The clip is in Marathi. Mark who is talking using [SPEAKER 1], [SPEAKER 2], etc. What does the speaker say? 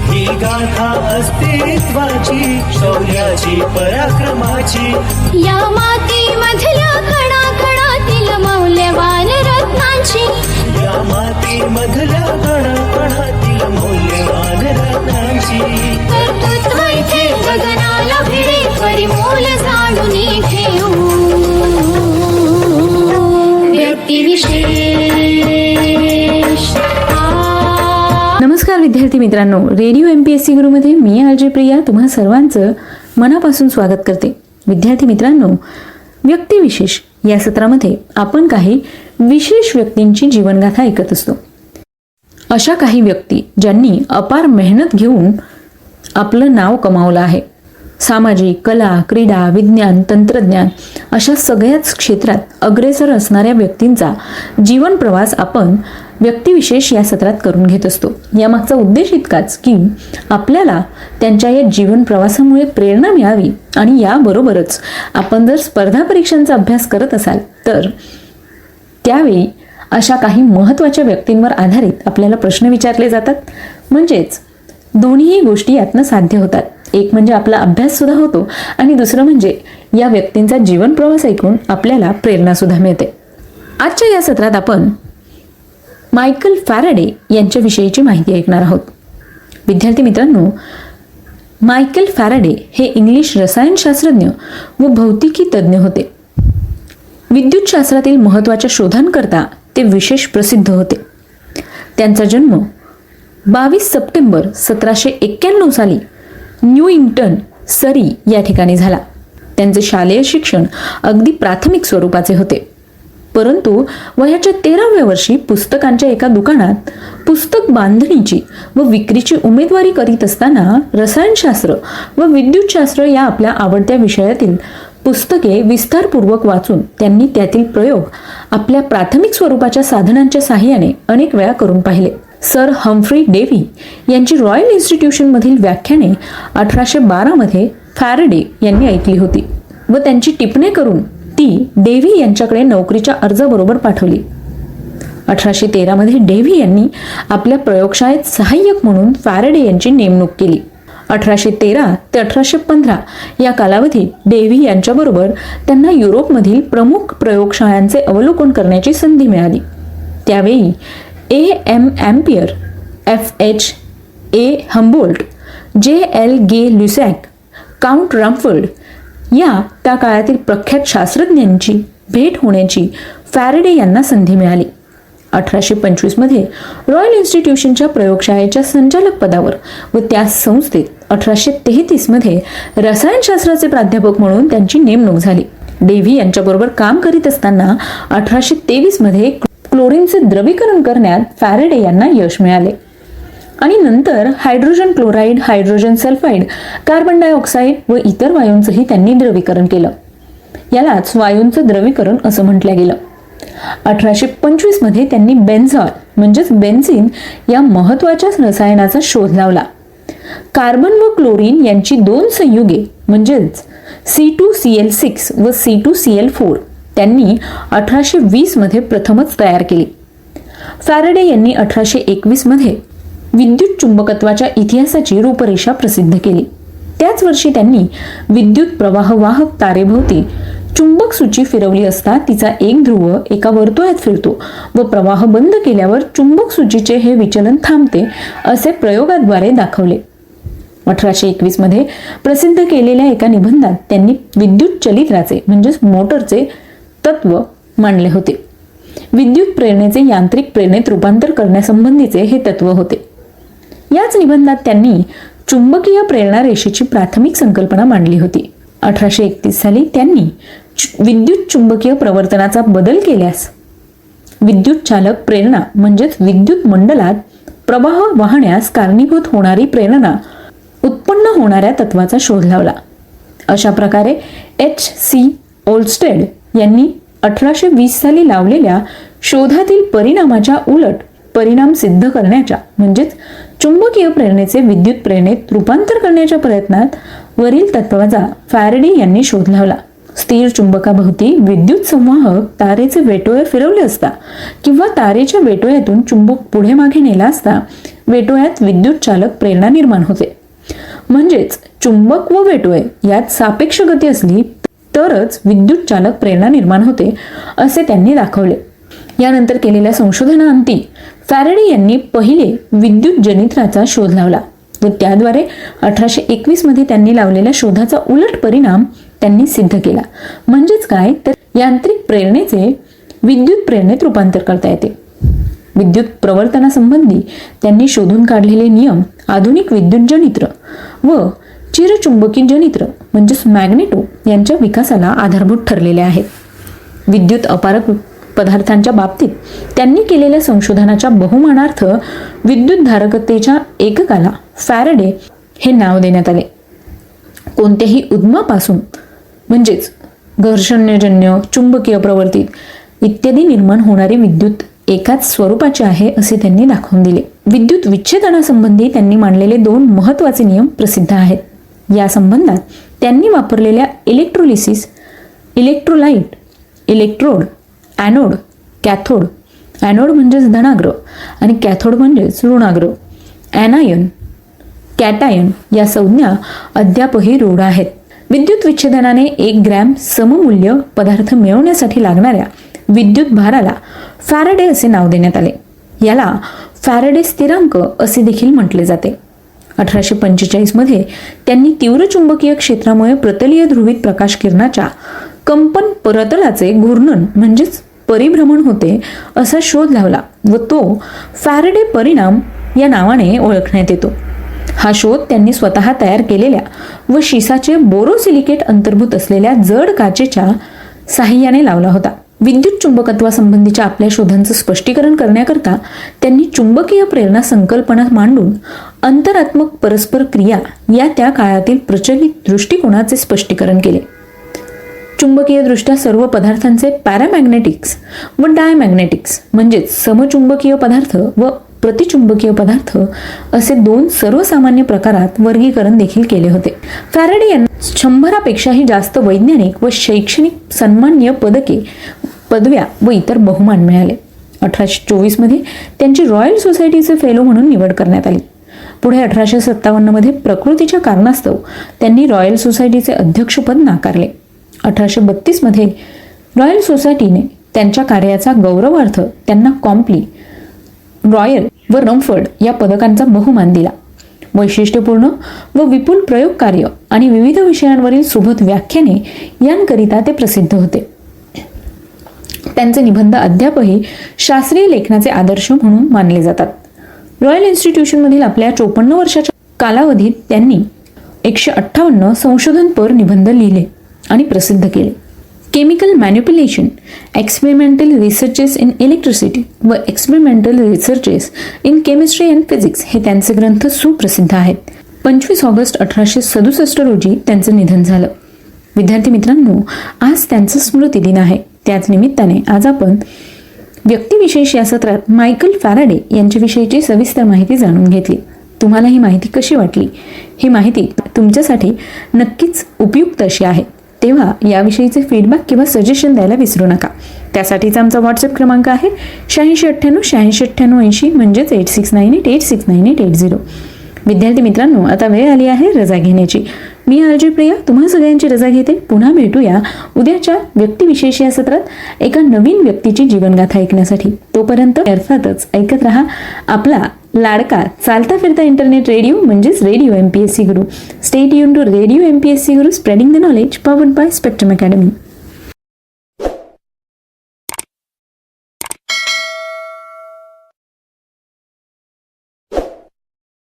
[SPEAKER 1] ही गाथा अस्तित्वाची शौर्याची पराक्रमाची
[SPEAKER 2] या मातीमधल्या कणाकणातील मौल्यवान रत्नांची
[SPEAKER 1] या मातीमधल्या कणाकणातील मौल्यवान रत्नांची
[SPEAKER 2] कर्तृत्व इथे गगनाला भिडे परिमोल जाणून घेऊ व्यक्तिविशेष.
[SPEAKER 3] नमस्कार विद्यार्थी मित्रांनो, रेडिओ MPSC गुरुमध्ये मी आरजे प्रिया तुम्हा सर्वांचं मनापासून स्वागत करते. विद्यार्थी मित्रांनो, व्यक्तिविशेष या सत्रामध्ये आपण काही विशेष व्यक्तींची जीवनगाथा ऐकत असतो. अशा काही व्यक्ती ज्यांनी अपार मेहनत घेऊन आपलं नाव कमावलं आहे. सामाजिक, कला, क्रीडा, विज्ञान, तंत्रज्ञान अशा सगळ्याच क्षेत्रात अग्रेसर असणाऱ्या व्यक्तींचा जीवन प्रवास आपण व्यक्तिविशेष या सत्रात करून घेत असतो. यामागचा उद्देश इतकाच की आपल्याला त्यांच्या या जीवन प्रवासामुळे प्रेरणा मिळावी आणि याबरोबरच आपण जर स्पर्धा परीक्षांचा अभ्यास करत असाल तर त्यावेळी अशा काही महत्त्वाच्या व्यक्तींवर आधारित आपल्याला प्रश्न विचारले जातात. म्हणजेच दोन्ही गोष्टी यातनं साध्य होतात. एक म्हणजे आपला अभ्यास सुद्धा होतो आणि दुसरं म्हणजे या व्यक्तींचा जीवन प्रवास ऐकून आपल्याला प्रेरणा सुद्धा मिळते. आजच्या या सत्रात आपण मायकल फॅराडे यांच्याविषयीची माहिती ऐकणार आहोत. विद्यार्थी मित्रांनो, मायकल फॅराडे हे इंग्लिश रसायनशास्त्रज्ञ व भौतिकी तज्ज्ञ होते. विद्युतशास्त्रातील महत्त्वाच्या शोधांकरता ते विशेष प्रसिद्ध होते. त्यांचा जन्म 22 सप्टेंबर 1791 साली न्यूइंग्टन, सरी या ठिकाणी झाला. त्यांचे शालेय शिक्षण अगदी प्राथमिक स्वरूपाचे होते, परंतु वयाच्या 13व्या वर्षी पुस्तकांच्या एका दुकानात पुस्तक बांधणीची व विक्रीची उमेदवारी करीत असताना रसायनशास्त्र व विद्युतशास्त्र या आपल्या आवडत्या विषयातील पुस्तके विस्तारपूर्वक वाचून त्यांनी त्यातील प्रयोग आपल्या प्राथमिक स्वरूपाच्या साधनांच्या साहाय्याने अनेक वेळा करून पाहिले. सर हम्फ्री डेव्ही यांची रॉयल इन्स्टिट्यूशनमधील व्याख्याने 1812 मध्ये फॅराडे यांनी ऐकली होती व त्यांची टिपणे करून ती डेव्ही यांच्याकडे नोकरीच्या अर्जाबरोबर पाठवली. 1813 मध्ये डेव्ही यांनी आपल्या प्रयोगशाळेत सहाय्यक म्हणून फॅराडे यांची नेमणूक केली. 1813 ते 1815 या कालावधीत डेव्ही यांच्याबरोबर त्यांना युरोपमधील प्रमुख प्रयोगशाळांचे अवलोकन करण्याची संधी मिळाली. त्यावेळी A.M. Ampere, F.H.A. Humboldt, J.L. गे ल्युसॅक, काउंट रामफोर्ड या त्या काळातील प्रख्यात शास्त्रज्ञांची भेट होण्याची फॅराडे यांना संधी मिळाली. 1825 मध्ये रॉयल इन्स्टिट्यूशनच्या प्रयोगशाळेच्या संचालक पदावर व त्या संस्थेत 1833 मध्ये रसायनशास्त्राचे प्राध्यापक म्हणून त्यांची नेमणूक झाली. डेव्ही यांच्याबरोबर काम करीत असताना 1823 मध्ये क्लोरीनचे द्रवीकरण करण्यात फॅराडे यांना यश मिळाले आणि नंतर hydrogen chloride, hydrogen sulphide, carbon dioxide व इतर वायूंचंही त्यांनी द्रवीकरण केलं. यालाच वायूंचं द्रवीकरण असं म्हटलं गेलं. 1825 मध्ये त्यांनी बेन्झॉल म्हणजेच बेन्झीन या महत्वाच्या रसायनाचा शोध लावला. कार्बन व क्लोरीन यांची दोन संयुगे म्हणजेच C2Cl6 व C2Cl4 त्यांनी 1820 मध्ये प्रथमच तयार केली. फॅराडे यांनी 1821 मध्ये विद्युत चुंबकत्वाच्या इतिहासाची रूपरेषा प्रसिद्ध केली. त्याच वर्षी त्यांनी विद्युत प्रवाहवाहक तारेभोवती चुंबक सूची फिरवली असता तिचा एक ध्रुव एका वर्तुळात फिरतो व प्रवाह बंद केल्यावर चुंबक सूचीचे हे विचलन थांबते असे प्रयोगाद्वारे दाखवले. 1821 मध्ये प्रसिद्ध केलेल्या एका निबंधात त्यांनी विद्युत चलित्राचे म्हणजेच मोटरचे तत्व मांडले होते. विद्युत प्रेरणेचे यांत्रिक प्रेरणेत रूपांतर करण्यासंबंधीचे हे तत्व होते. याच निबंधात त्यांनी चुंबकीय प्रेरणा रेषेची प्राथमिक संकल्पना मांडली होती. 1831 साली त्यांनी विद्युत चुंबकीय प्रवर्तनाचा बदल केल्यास विद्युत चालक प्रेरणा म्हणजेच विद्युत मंडलात प्रवाह वाहण्यास कारणीभूत होणारी प्रेरणा उत्पन्न होणाऱ्या तत्वाचा शोध लावला. अशा प्रकारे H.C. ओल्स्टेड यांनी 1820 साली लावलेल्या शोधातील परिणामाच्या उलट परिणाम सिद्ध करण्याच्या म्हणजेच चुंबकीय प्रेरणेचे विद्युत प्रेरणेत रूपांतर करण्याच्या प्रयत्नात वरील तत्वाचा फॅरेडे यांनी शोध लावला. स्थिर चुंबकाभोवती विद्युत संवाहक तारेचे वेटोळे फिरवले असता किंवा तारेच्या वेटोळ्यातून चुंबक पुढे मागे नेला असता वेटोळ्यात विद्युत चालक प्रेरणा निर्माण होते. म्हणजेच चुंबक व वेटोळे यात सापेक्ष गती असली तरच विद्युत चालक प्रेरणा निर्माण होते असे त्यांनी दाखवले. यानंतर केलेल्या संशोधनाअंती फॅरेडे यांनी पहिले विद्युत जनित्राचा शोध लावला व त्याद्वारे 1821 मध्ये त्यांनी लावलेल्या शोधाचा उलट परिणाम त्यांनी सिद्ध केला. म्हणजेच काय तर यांत्रिक प्रेरणेचे विद्युत प्रेरणेत रूपांतर करता येते. विद्युत प्रवर्तनासंबंधी त्यांनी शोधून काढलेले नियम आधुनिक विद्युत जनित्र व चिरचुंबकी जनित्र म्हणजेच मॅग्नेटो यांच्या विकासाला आधारभूत ठरलेले आहेत. विद्युत अपारक पदार्थांच्या बाबतीत त्यांनी केलेल्या संशोधनाच्या बहुमानार्थ विद्युत धारकतेच्या एककाला फॅरेडे हे नाव देण्यात आले. कोणत्याही उद्यमापासून म्हणजेच घर्षणजन्य, चुंबकीय प्रवर्तित इत्यादी निर्माण होणारी विद्युत एकाच स्वरूपाचे आहे असे त्यांनी दाखवून दिले. विद्युत विच्छेदनासंबंधी त्यांनी मांडलेले 2 महत्त्वाचे नियम प्रसिद्ध आहेत. या संबंधात त्यांनी वापरलेल्या electrolysis, electrolyte, electrode, anode, cathode, anode म्हणजेच धनाग्र आणि कॅथोड म्हणजेच ऋणाग्र, ॲनायन, कॅटायन या संज्ञा अद्यापही रूढ आहेत. विद्युत विच्छेदनाने 1 ग्रॅम सममूल्य पदार्थ मिळवण्यासाठी लागणाऱ्या विद्युत भाराला फॅरेडे असे नाव देण्यात आले. याला फॅरेडे स्थिरांक असे देखील म्हटले जाते. 1845 मध्ये त्यांनी तीव्र चुंबकीय क्षेत्रामुळे प्रतलीय ध्रुवीत प्रकाश किरणाच्या कंपन प्रतलाचे घूर्णन म्हणजेच परिभ्रमण होते असा शोध लावला व तो फॅरेडे परिणाम या नावाने ओळखण्यात येतो. हा शोध त्यांनी स्वतः तयार केलेल्या व शिसाचे बोरोसिलिकेट अंतर्भूत असलेल्या जड काचेच्या साहाय्याने लावला होता. विद्युत चुंबकत्वासंबंधीच्या आपल्या शोधांचं स्पष्टीकरण करण्याकरता त्यांनी चुंबकीय प्रेरणा संकल्पना मांडून अंतरात्मक परस्पर क्रिया या त्या काळातील प्रचलित दृष्टिकोनाचे स्पष्टीकरण केले. चुंबकीय दृष्ट्या सर्व पदार्थांचे पॅरामॅग्नेटिक्स व डायमॅग्नेटिक्स म्हणजेच समचुंबकीय पदार्थ व प्रतिचुंबकीय पदार्थ असे 2 सर्वसामान्य प्रकारात वर्गीकरण देखील केले होते. फॅरेडे यांना 100पेक्षाही जास्त वैज्ञानिक व शैक्षणिक सन्माननीय पदव्या व इतर बहुमान मिळाले. 1824 मध्ये त्यांची रॉयल सोसायटीचे फेलो म्हणून निवड करण्यात आली. पुढे 1857 मध्ये प्रकृतीच्या कारणास्तव त्यांनी रॉयल सोसायटीचे अध्यक्षपद नाकारले. 1832 मध्ये रॉयल सोसायटीने त्यांच्या कार्याचा गौरवार्थ त्यांना कॉम्प्ली, रॉयल व रमफर्ड या पदकांचा बहुमान दिला. वैशिष्ट्यपूर्ण व विपुल प्रयोग कार्य आणि विविध विषयांवरील सुबोध व्याख्याने यांकरिता ते प्रसिद्ध होते. त्यांचे निबंध अद्यापही शास्त्रीय लेखनाचे आदर्श म्हणून मानले जातात. रॉयल इन्स्टिट्यूशनमधील आपल्या 54 वर्षाच्या कालावधीत त्यांनी 158 संशोधनपर निबंध लिहिले आणि प्रसिद्ध केले. Chemical manipulation, experimental researches in electricity व experimental researches in chemistry and physics हे त्यांचे ग्रंथ सुप्रसिद्ध आहेत. 25 ऑगस्ट 1867 रोजी त्यांचं निधन झालं. विद्यार्थी मित्रांनो, आज त्यांचा स्मृतिदिन आहे. त्याच निमित्ताने आज आपण व्यक्तिविशेष या सत्रात मायकल फॅरेडे यांच्याविषयीची सविस्तर माहिती जाणून घेतली. तुम्हाला ही माहिती कशी वाटली? ही माहिती तुमच्यासाठी नक्कीच उपयुक्त अशी आहे. तेव्हा याविषयीचे फीडबॅक किंवा सजेशन द्यायला विसरू नका. त्यासाठीचा आमचा व्हॉट्सअप क्रमांक आहे 8698 म्हणजेच 8698869880. विद्यार्थी मित्रांनो, आता वेळ आली आहे रजा घेण्याची. मी आरजे प्रिया तुम्हा सगळ्यांची रजा घेते. पुन्हा भेटूया उद्याच्या व्यक्तिविशेष या सत्रात एका नवीन व्यक्तीची जीवनगाथा ऐकण्यासाठी. तोपर्यंत अर्थातच ऐकत रहा आपला लाडका चालता फिरता इंटरनेट रेडिओ म्हणजेच radio MPSC Guru. Stay tune to radio MPSC Guru, spreading the knowledge, powered by Spectrum academy.